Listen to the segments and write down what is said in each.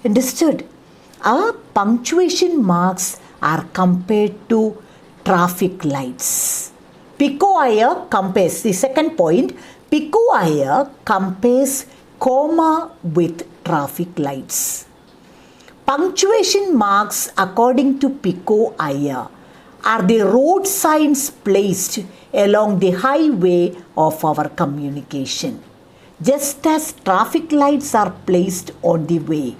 Understood? Punctuation marks are compared to traffic lights. Pico compares, the second point, Pico compares comma with traffic lights. Punctuation marks, according to Pico are the road signs placed along the highway of our communication. Just as traffic lights are placed on the way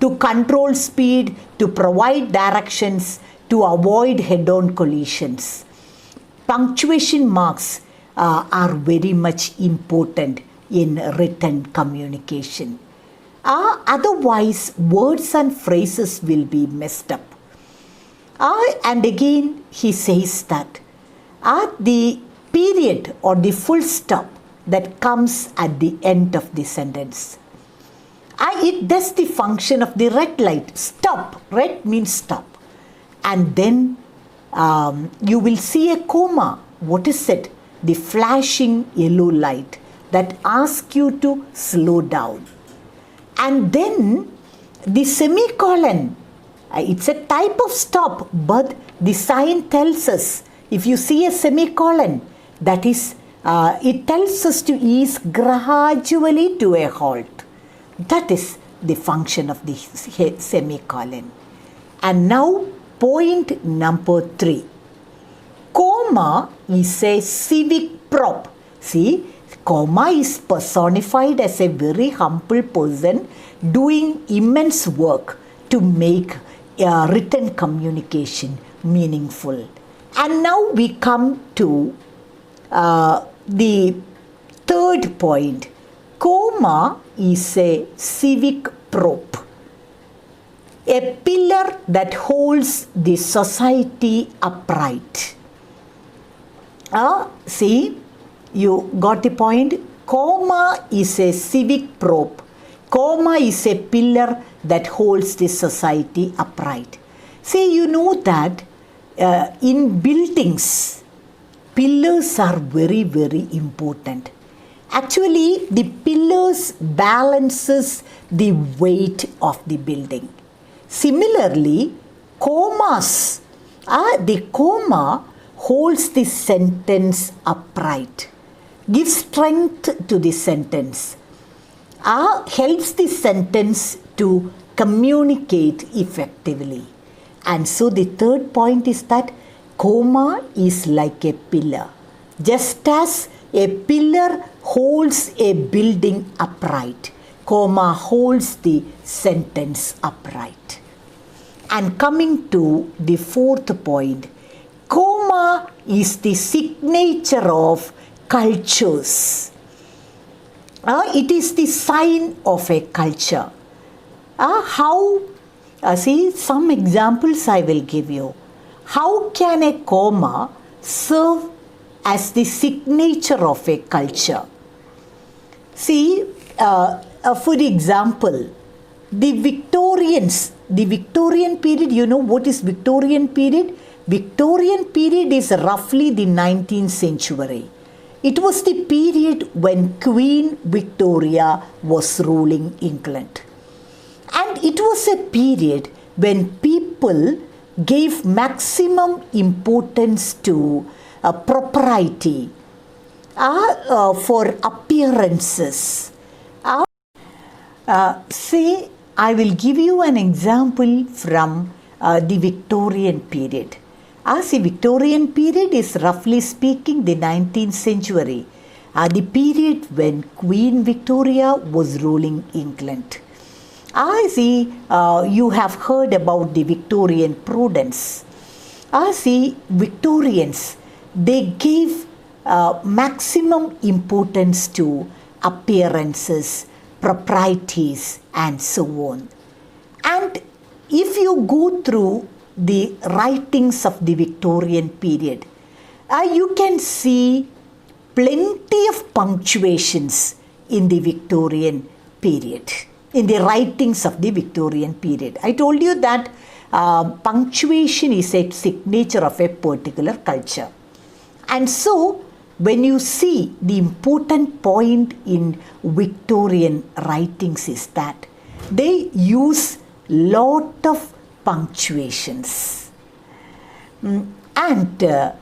to control speed, to provide directions, to avoid head-on collisions. Punctuation marks are very much important in written communication. Otherwise, words and phrases will be messed up. And again, he says that the period or the full stop that comes at the end of the sentence, it does the function of the red light. Stop. Red means stop. And then you will see a comma. What is it? The flashing yellow light that asks you to slow down. And then the semicolon. It's a type of stop, but the sign tells us, if you see a semicolon, that is, it tells us to ease gradually to a halt. That is the function of the semicolon. And now point number 3. Comma is a civic prop. See, comma is personified as a very humble person doing immense work to make written communication meaningful. And now we come to the third point. Comma is a civic prop, a pillar that holds the society upright. See, you got the point? Comma is a civic prop. Comma is a pillar that holds the society upright. See, you know that in buildings, pillars are very, very important. Actually, the pillars balances the weight of the building. Similarly, commas, the comma holds the sentence upright, gives strength to the sentence, helps the sentence to communicate effectively. And so the third point is that comma is like a pillar. Just as a pillar holds a building upright, comma holds the sentence upright. And coming to the fourth point, comma is the signature of cultures. It is the sign of a culture. See, some examples I will give you. How can a comma serve as the signature of a culture? See, for example, the Victorian period, you know what is Victorian period? Victorian period is roughly the 19th century. It was the period when Queen Victoria was ruling England. And it was a period when people gave maximum importance to propriety, for appearances. Say, I will give you an example from the Victorian period. As the Victorian period is roughly speaking the 19th century, the period when Queen Victoria was ruling England. See, you have heard about the Victorian prudence. See, Victorians, they gave maximum importance to appearances, proprieties, and so on. And if you go through the writings of the Victorian period, you can see plenty of punctuations in the Victorian period, in the writings of the Victorian period. I told you that punctuation is a signature of a particular culture. And so, when you see the important point in Victorian writings is that they use lot of punctuations. But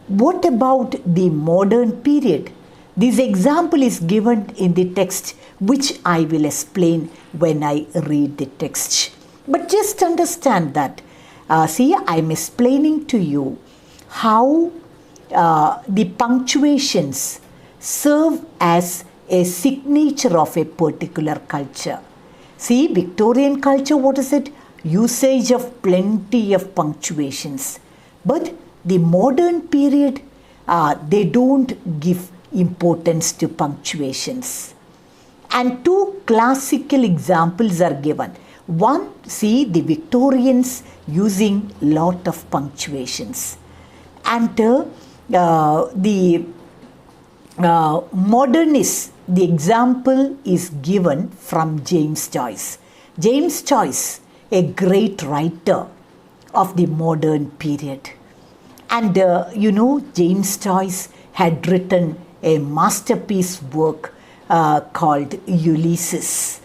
what about the modern period? This example is given in the text, which I will explain when I read the text. But just understand that, see, I am explaining to you how the punctuations serve as a signature of a particular culture. See, Victorian culture, what is it? Usage of plenty of punctuations. But the modern period, they don't give importance to punctuations. And two classical examples are given. One, see the Victorians using lot of punctuations. And the modernists, the example is given from James Joyce. James Joyce, a great writer of the modern period. And James Joyce had written a masterpiece work called Ulysses.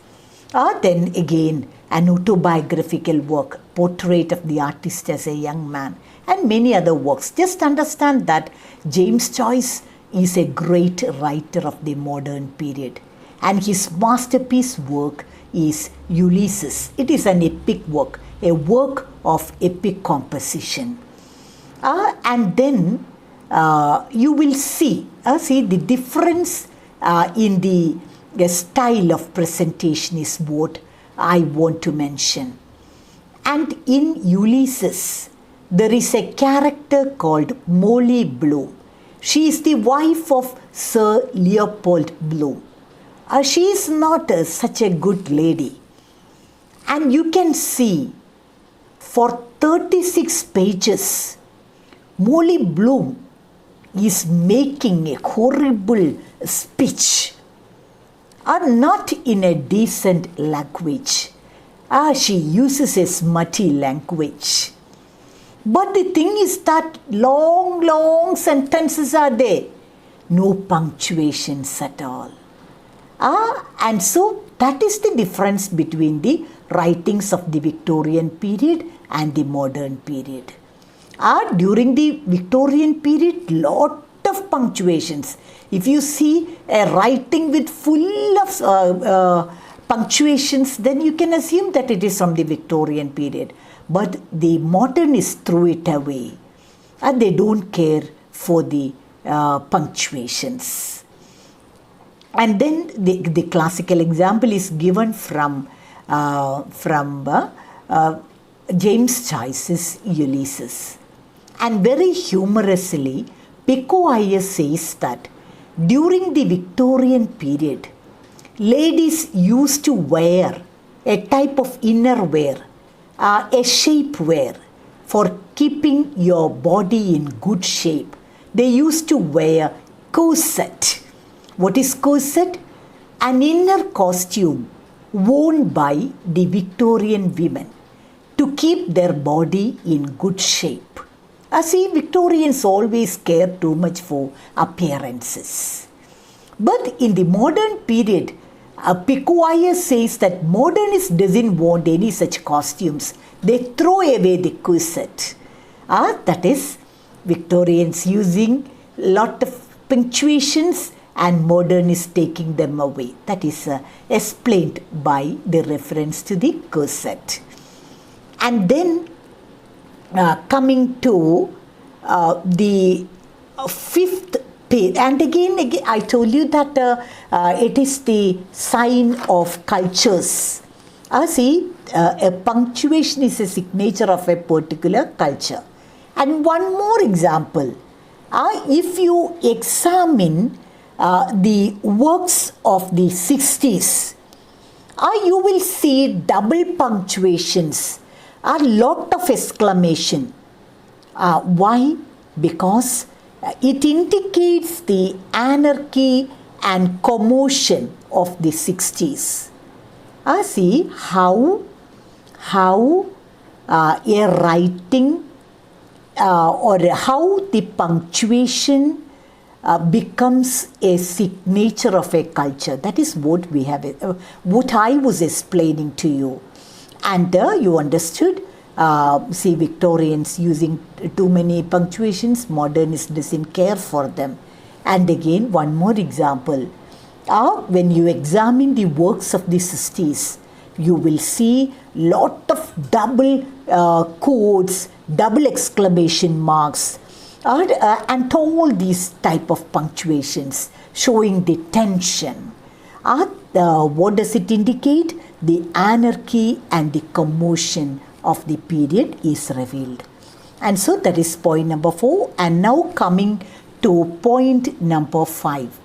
Then again, an autobiographical work, Portrait of the Artist as a Young Man, and many other works. Just understand that James Joyce is a great writer of the modern period, and his masterpiece work is Ulysses. It is an epic work, a work of epic composition. And then you will see the difference in the style of presentation is what I want to mention. And in Ulysses, there is a character called Molly Bloom. She is the wife of Sir Leopold Bloom. She is not such a good lady. And you can see for 36 pages, Molly Bloom is making a horrible speech, not in a decent language. She uses a smutty language. But the thing is that long sentences are there. No punctuations at all. And so that is the difference between the writings of the Victorian period and the modern period. During the Victorian period, lot of punctuations. If you see a writing with full of punctuations, then you can assume that it is from the Victorian period. But the modernists threw it away, and they don't care for the punctuations. And then the classical example is given from James Joyce's Ulysses. And very humorously, Pico says that during the Victorian period, ladies used to wear a type of inner wear, a shapewear for keeping your body in good shape. They used to wear corset. What is corset? An inner costume worn by the Victorian women to keep their body in good shape. See, Victorians always care too much for appearances. But in the modern period, Pico says that modernists doesn't want any such costumes. They throw away the corset. That is, Victorians using lot of punctuations and modernists taking them away. That is explained by the reference to the corset. And then coming to the fifth page, and again I told you that it is the sign of cultures. See, a punctuation is a signature of a particular culture. And one more example, if you examine the works of the 60s, you will see double punctuations, a lot of exclamation. Why? Because it indicates the anarchy and commotion of the 60s. See how a writing or how the punctuation becomes a signature of a culture. That is what we have, what I was explaining to you. And you understood, see, Victorians using too many punctuations, modernists doesn't care for them. And again, one more example. When you examine the works of the 60s, you will see lot of double quotes, double exclamation marks, and all these type of punctuations showing the tension. What does it indicate? The anarchy and the commotion of the period is revealed. And so that is point number 4. And now coming to point number 5.